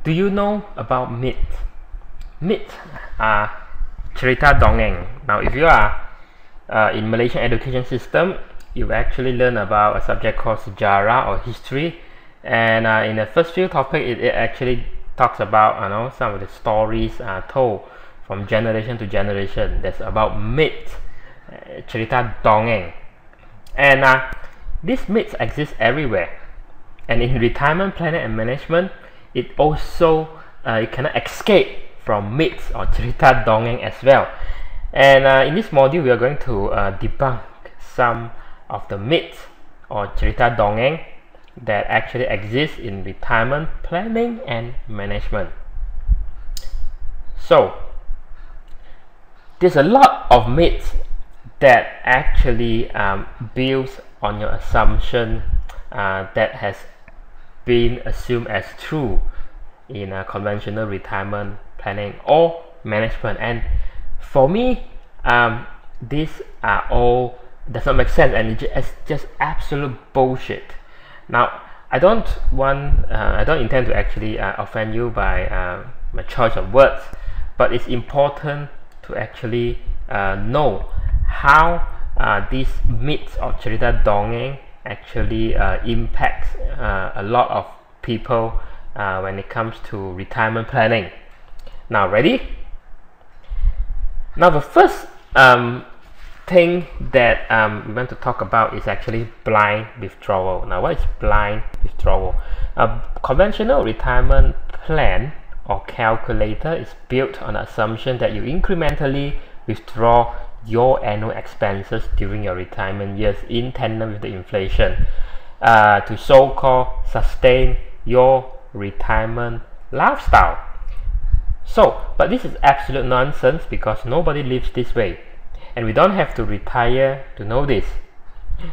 Do you know about myths? Myths are cerita dongeng. Now, if you are in Malaysian education system, you actually learn about a subject called sejarah or history, and in the first few topics, it actually talks about some of the stories told from generation to generation. That's about myths, cerita dongeng, and these myths exist everywhere. And in retirement planning and management, it also you cannot escape from myths or cerita dongeng as well. And in this module, we are going to debunk some of the myths or cerita dongeng that actually exist in retirement planning and management. So, there's a lot of myths that actually builds on your assumption that has been assumed as true in conventional retirement planning or management. And for me, these are all does not make sense, and it's just absolute bullshit. Now, I don't intend to actually offend you by my choice of words, but it's important to actually know how these myths or cerita dongeng actually impacts a lot of people when it comes to retirement planning. Now, ready? Now, the first thing that we want to talk about is actually blind withdrawal. Now, what is blind withdrawal? A conventional retirement plan or calculator is built on the assumption that you incrementally withdraw your annual expenses during your retirement years in tandem with the inflation to so-called sustain your retirement lifestyle. But this is absolute nonsense, because nobody lives this way, and we don't have to retire to know this.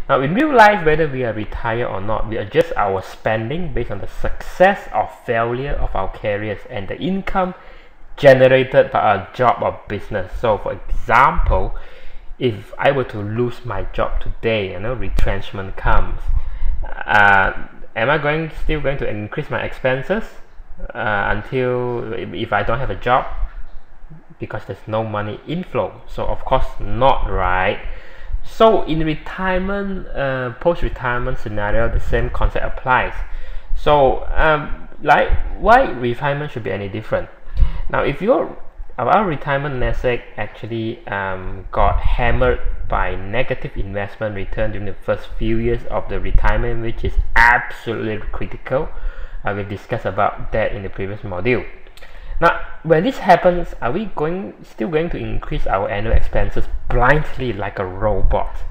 Now, in real life, whether we are retired or not, we adjust our spending based on the success or failure of our careers and the income generated by our job or business. So, for example, if I were to lose my job today, retrenchment comes, am I still going to increase my expenses until if I don't have a job, because there's no money inflow? So of course not, right? So in retirement, post-retirement scenario, the same concept applies. So like, why retirement should be any different? Now, if our retirement nest egg actually got hammered by negative investment return during the first few years of the retirement, which is absolutely critical. I will discuss about that in the previous module. Now, when this happens, are we still going to increase our annual expenses blindly like a robot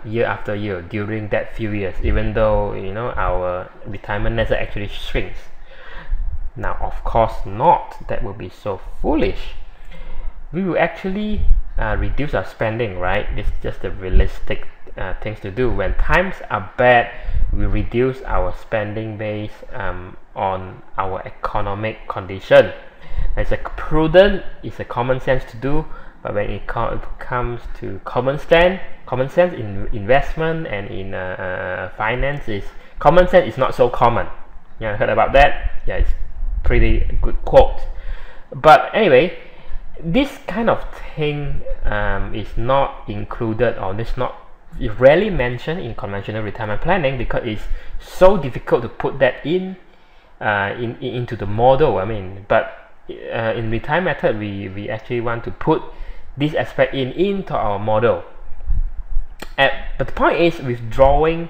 year after year during that few years, even though our retirement nest egg actually shrinks? Now, of course not. That would be so foolish. We will actually reduce our spending, right? This is just the realistic things to do. When times are bad, we reduce our spending based on our economic condition. It's a prudent, it's a common sense to do, but when it comes to common sense in investment and in finances, common sense is not so common. Yeah, heard about that? Yeah, it's pretty good quote. But anyway, this kind of thing is not included, or it's rarely mentioned in conventional retirement planning, because it's so difficult to put that into the model. But in retirement method, we actually want to put this aspect into our model. But the point is, withdrawing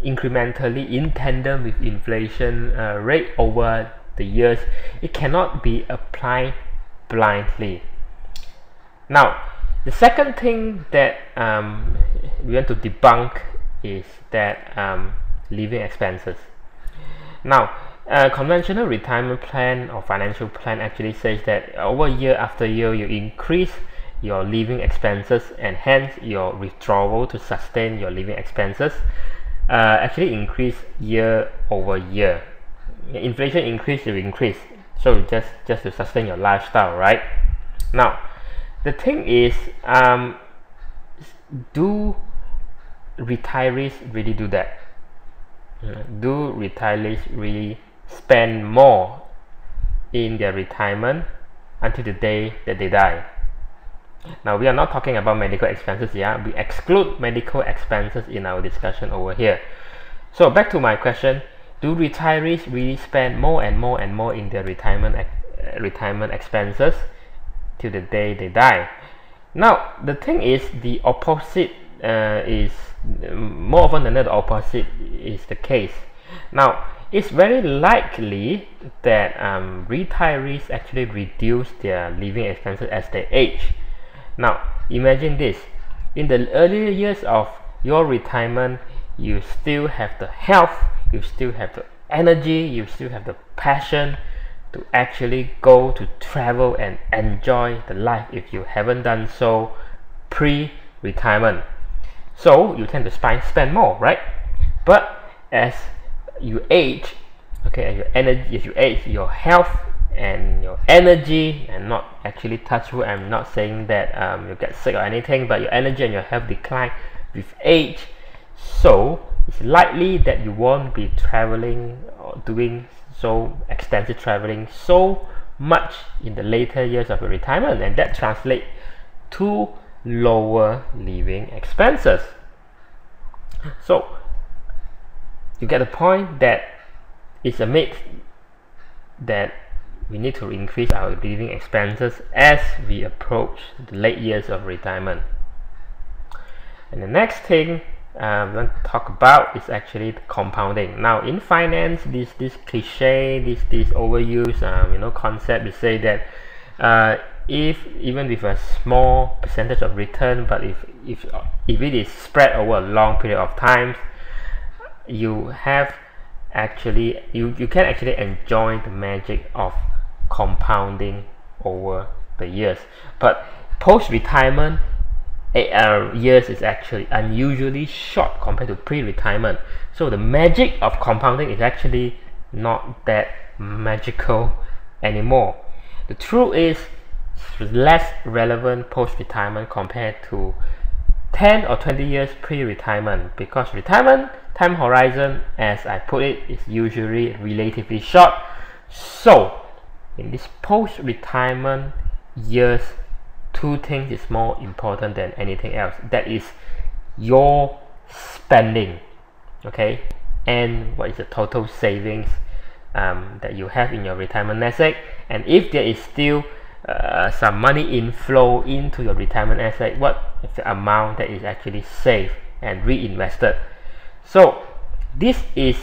incrementally in tandem with inflation rate over the years, it cannot be applied blindly. Now, the second thing that we want to debunk is that living expenses. Now, conventional retirement plan or financial plan actually says that over year after year, you increase your living expenses, and hence your withdrawal to sustain your living expenses actually increase year over year. Inflation increase, you increase, so just to sustain your lifestyle, right? Now, the thing is, do retirees really do that? Do retirees really spend more in their retirement until the day that they die. Now, we are not talking about medical expenses here. We exclude medical expenses in our discussion over here. So back to my question, do retirees really spend more and more and more in their retirement expenses till the day they die? Now, the thing is, the opposite is more often than not, the opposite is the case. Now, it's very likely that retirees actually reduce their living expenses as they age. Now, imagine this: in the earlier years of your retirement, you still have the health, you still have the energy, you still have the passion to actually go to travel and enjoy the life if you haven't done so pre-retirement. So you tend to spend more, right? But as you age, okay, as you age, your health and your energy, and not actually touch wood, I'm not saying that you get sick or anything, but your energy and your health decline with age. So it's likely that you won't be traveling or doing so extensive traveling so much in the later years of your retirement, and that translates to lower living expenses. So you get the point that it's a myth that we need to increase our living expenses as we approach the late years of retirement. And the next thing I'm going to talk about is actually compounding. Now, in finance, this cliche, this overused concept, we say that if even with a small percentage of return, but if it is spread over a long period of time, you have actually you can actually enjoy the magic of compounding over the years. But post-retirement years is actually unusually short compared to pre-retirement, so the magic of compounding is actually not that magical anymore. The truth is, it's less relevant post-retirement compared to 10 or 20 years pre-retirement, because retirement time horizon, as I put it, is usually relatively short. So in this post-retirement years, two things is more important than anything else. That is your spending, okay, and what is the total savings that you have in your retirement nest egg, and if there is still some money inflow into your retirement asset, what is the amount that is actually saved and reinvested. So this is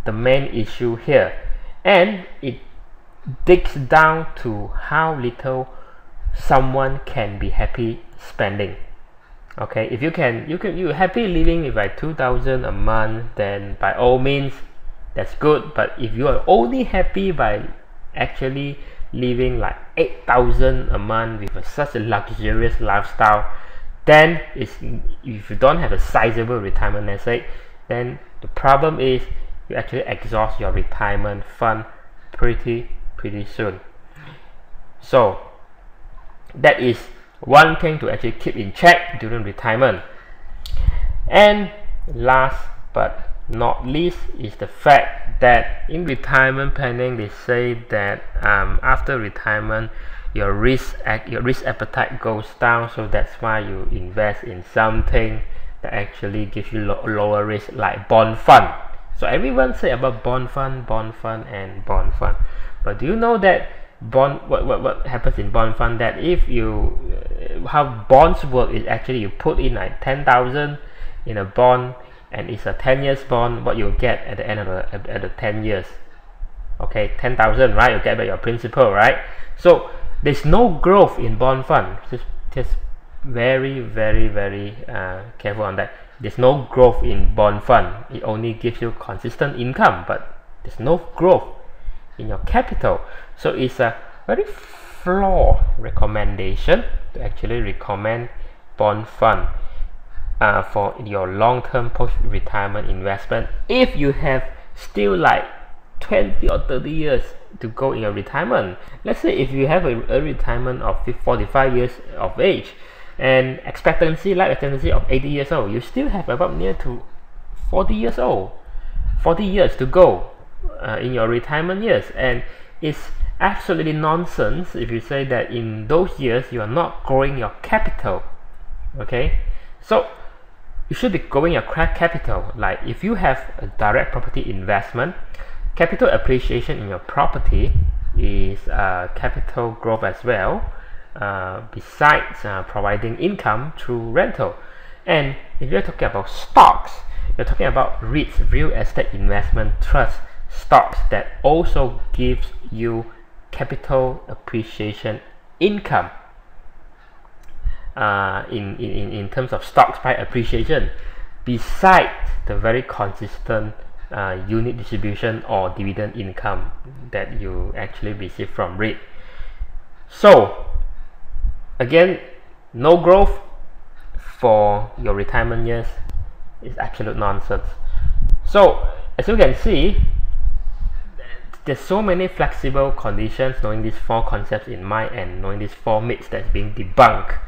the main issue here, and it digs down to how little someone can be happy spending. Okay, if you're happy living with like 2,000 a month, then by all means that's good. But if you are only happy by actually living like 8,000 a month with such a luxurious lifestyle, then if you don't have a sizable retirement nest egg, then the problem is you actually exhaust your retirement fund pretty soon. So that is one thing to actually keep in check during retirement. And last but not least is the fact that in retirement planning, they say that after retirement your risk appetite goes down, so that's why you invest in something that actually gives you lower risk, like bond fund. So everyone say about bond fund, but do you know that what happens in bond fund, that if you how bonds work is actually you put in like 10,000 in a bond, and it's a 10 years bond, what you'll get at the end of the 10 years, okay, 10,000, right? You get back your principal, right? So there's no growth in bond fund. Just very careful on that. There's no growth in bond fund. It only gives you consistent income, but there's no growth in your capital. So it's a very flawed recommendation to actually recommend bond fund for your long-term post-retirement investment if you have still like 20 or 30 years to go in your retirement. Let's say if you have a retirement of 45 years of age and life expectancy of 80 years old, you still have about near to 40 years to go. in your retirement years. And it's absolutely nonsense if you say that in those years you are not growing your capital. Okay, so you should be growing your capital. Like if you have a direct property investment, capital appreciation in your property is capital growth as well, besides providing income through rental. And if you're talking about stocks, you're talking about REITs, real estate investment trust stocks, that also gives you capital appreciation income. In terms of stocks price appreciation, besides the very consistent unit distribution or dividend income that you actually receive from REIT. So again, no growth for your retirement years is absolute nonsense. So as you can see, there's so many flexible conditions, knowing these 4 concepts in mind and knowing these 4 myths that's being debunked.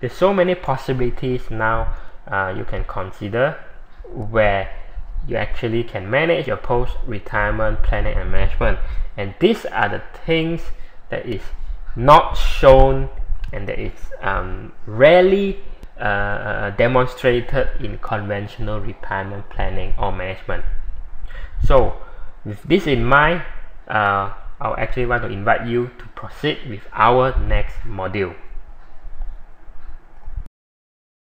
There's so many possibilities now you can consider where you actually can manage your post-retirement planning and management. And these are the things that is not shown and that is rarely demonstrated in conventional retirement planning or management. So with this in mind, I'll actually want to invite you to proceed with our next module.